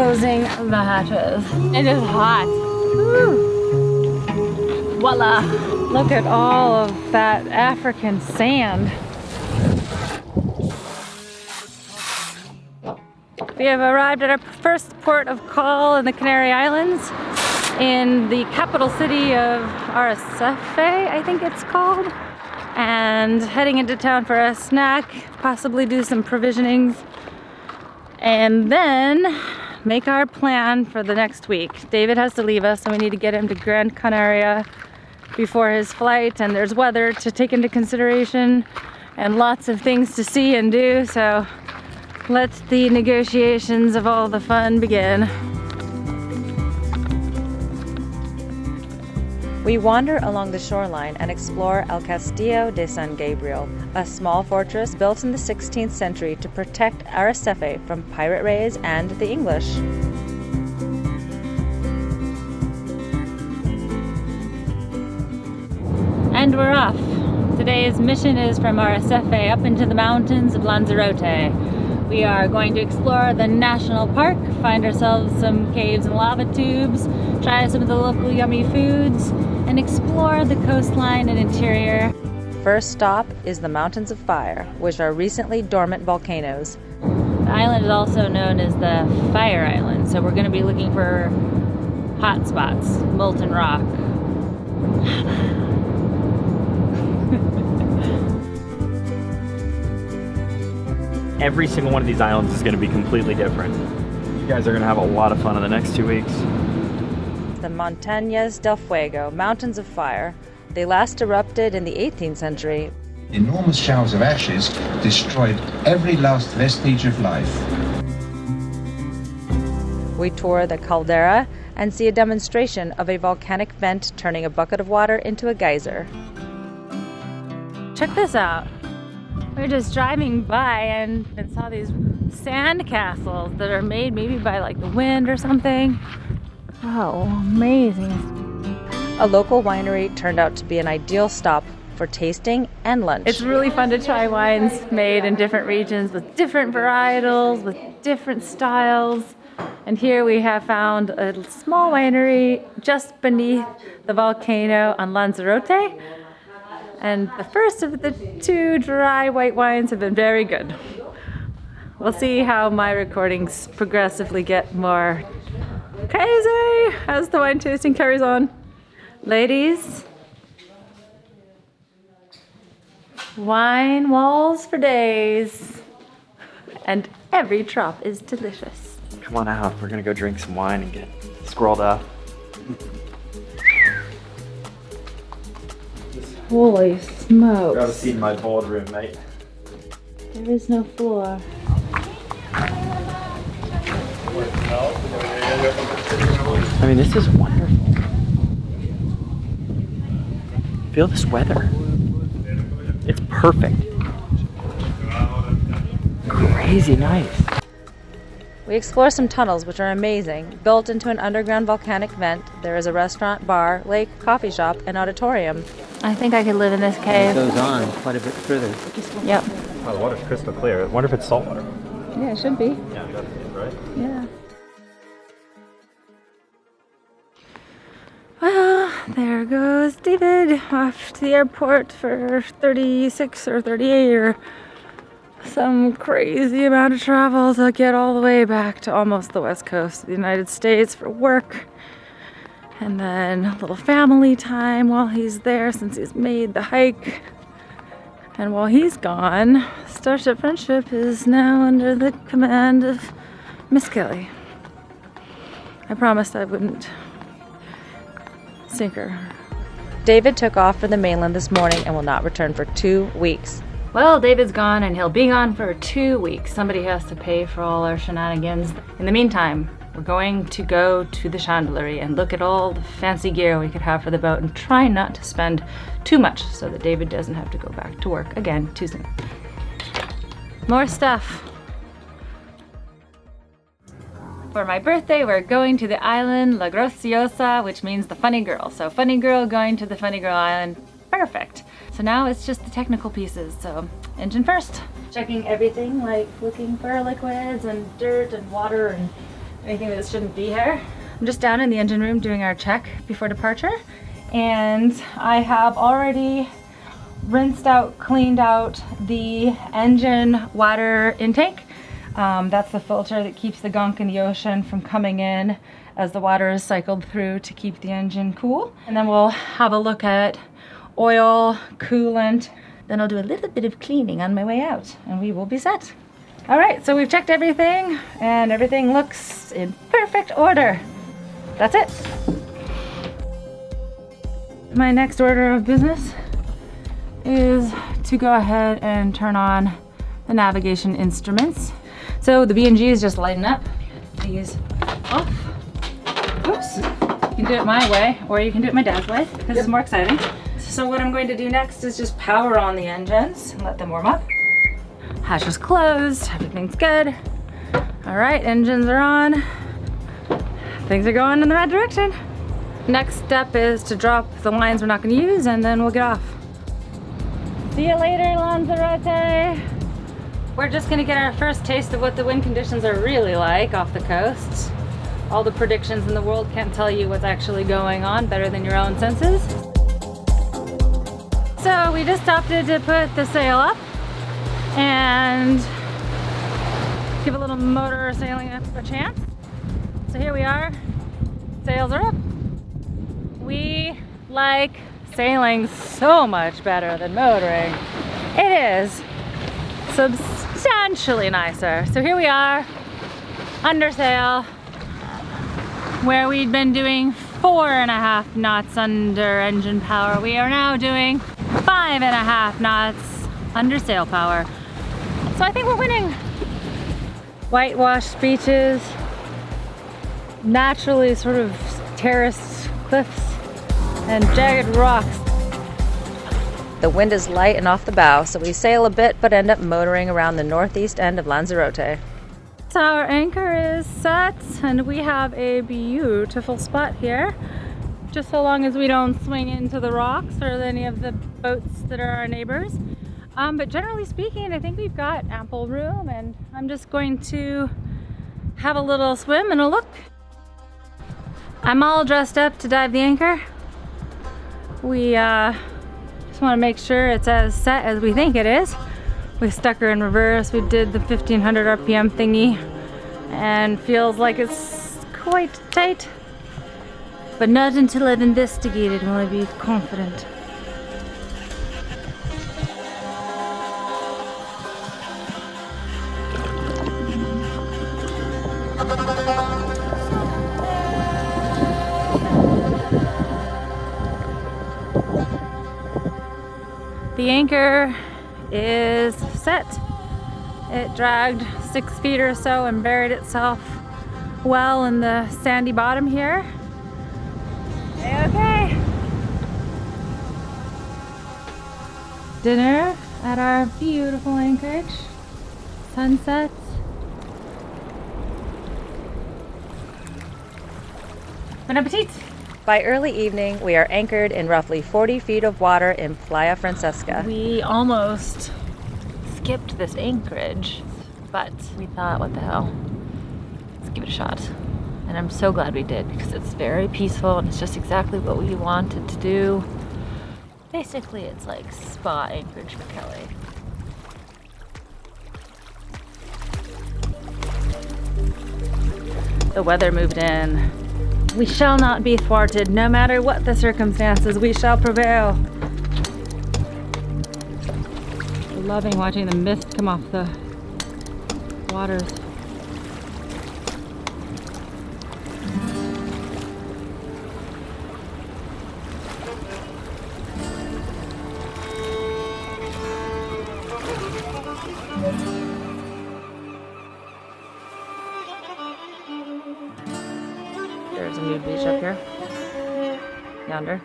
closing the hatches. It is hot. Woo. Voila! Look at all of that African sand. We have arrived at our first port of call in the Canary Islands, in the capital city of Arrecife, I think it's called, and heading into town for a snack, possibly do some provisionings, and then make our plan for the next week. David has to leave us, so we need to get him to Gran Canaria before his flight, and there's weather to take into consideration and lots of things to see and do, so let the negotiations of all the fun begin. We wander along the shoreline and explore El Castillo de San Gabriel, a small fortress built in the 16th century to protect Arrecife from pirate raids and the English. And we're off. Today's mission is from Arrecife up into the mountains of Lanzarote. We are going to explore the national park, find ourselves some caves and lava tubes, try some of the local yummy foods, and explore the coastline and interior. First stop is the Mountains of Fire, which are recently dormant volcanoes. The island is also known as the Fire Island, so we're going to be looking for hot spots, molten rock. Every single one of these islands is going to be completely different. You guys are going to have a lot of fun in the next 2 weeks. The Montañas del Fuego, Mountains of Fire. They last erupted in the 18th century. Enormous showers of ashes destroyed every last vestige of life. We tour the caldera and see a demonstration of a volcanic vent turning a bucket of water into a geyser. Check this out. We're just driving by and saw these sand castles that are made maybe by like the wind or something. Wow, amazing. A local winery turned out to be an ideal stop for tasting and lunch. It's really fun to try wines made in different regions with different varietals, with different styles. And here we have found a small winery just beneath the volcano on Lanzarote. And the first of the two dry white wines have been very good. We'll see how my recordings progressively get more crazy as the wine tasting carries on. Ladies, wine walls for days, and every drop is delicious. Come on out, we're going to go drink some wine and get scrolled up. Holy smokes. Grab a seat in my boardroom, mate. There is no floor. I mean, this is wonderful. Feel this weather. It's perfect. Crazy nice. We explore some tunnels which are amazing. Built into an underground volcanic vent, there is a restaurant, bar, lake, coffee shop, and auditorium. I think I could live in this cave. It goes on quite a bit further. Yep. Oh, the water's crystal clear. I wonder if it's salt water. Yeah, it should be. Yeah, that's it, right? Yeah. Well, there goes David off to the airport for 36 or 38 or some crazy amount of travel to get all the way back to almost the west coast of the United States for work. And then a little family time while he's there since he's made the hike. And while he's gone, Starship Friendship is now under the command of Miss Kellie. I promised I wouldn't sink her. David took off for the mainland this morning and will not return for 2 weeks. Well, David's gone and he'll be gone for 2 weeks. Somebody has to pay for all our shenanigans. In the meantime, we're going to go to the chandlery and look at all the fancy gear we could have for the boat and try not to spend too much so that David doesn't have to go back to work again too soon. More stuff. For my birthday, we're going to the island La Graciosa, which means the funny girl. So funny girl going to the funny girl island, perfect. So now it's just the technical pieces. So engine first. Checking everything, like looking for liquids and dirt and water and anything that shouldn't be here. I'm just down in the engine room doing our check before departure, and I have already rinsed out, cleaned out the engine water intake. That's the filter that keeps the gunk in the ocean from coming in as the water is cycled through to keep the engine cool. And then we'll have a look at oil, coolant. Then I'll do a little bit of cleaning on my way out and we will be set. All right, so we've checked everything and everything looks in perfect order. That's it. My next order of business is to go ahead and turn on the navigation instruments. So the B&G is just lighting up. These off. Oops. You can do it my way, or you can do it my dad's way, because it's more exciting. So what I'm going to do next is just power on the engines and let them warm up. Hatch is closed, everything's good. All right, engines are on. Things are going in the right direction. Next step is to drop the lines we're not going to use, and then we'll get off. See you later, Lanzarote. We're just gonna get our first taste of what the wind conditions are really like off the coast. All the predictions in the world can't tell you what's actually going on better than your own senses. So we just opted to put the sail up and give a little motor sailing a chance. So here we are, sails are up. We like sailing so much better than motoring. It is substantially nicer. So here we are, under sail, where we'd been doing 4.5 knots under engine power. We are now doing 5.5 knots under sail power. So I think we're winning. Whitewashed beaches, naturally sort of terraced cliffs, and jagged rocks. The wind is light and off the bow, so we sail a bit but end up motoring around the northeast end of Lanzarote. So our anchor is set and we have a beautiful spot here, just so long as we don't swing into the rocks or any of the boats that are our neighbors. But generally speaking, I think we've got ample room, and I'm just going to have a little swim and a look. I'm all dressed up to dive the anchor. We just want to make sure it's as set as we think it is. We stuck her in reverse. We did the 1500 RPM thingy and feels like it's quite tight. But not until I've investigated will I be confident. The anchor is set. It dragged 6 feet or so and buried itself well in the sandy bottom here. Okay. Dinner at our beautiful anchorage. Sunsets. Bon appetit! By early evening, we are anchored in roughly 40 feet of water in Playa Francesa. We almost skipped this anchorage, but we thought, what the hell? Let's give it a shot. And I'm so glad we did, because it's very peaceful and it's just exactly what we wanted to do. Basically, it's like spa anchorage for Kelly. The weather moved in. We shall not be thwarted, no matter what the circumstances, we shall prevail. Loving watching the mist come off the waters. There's a nude beach up here, yonder.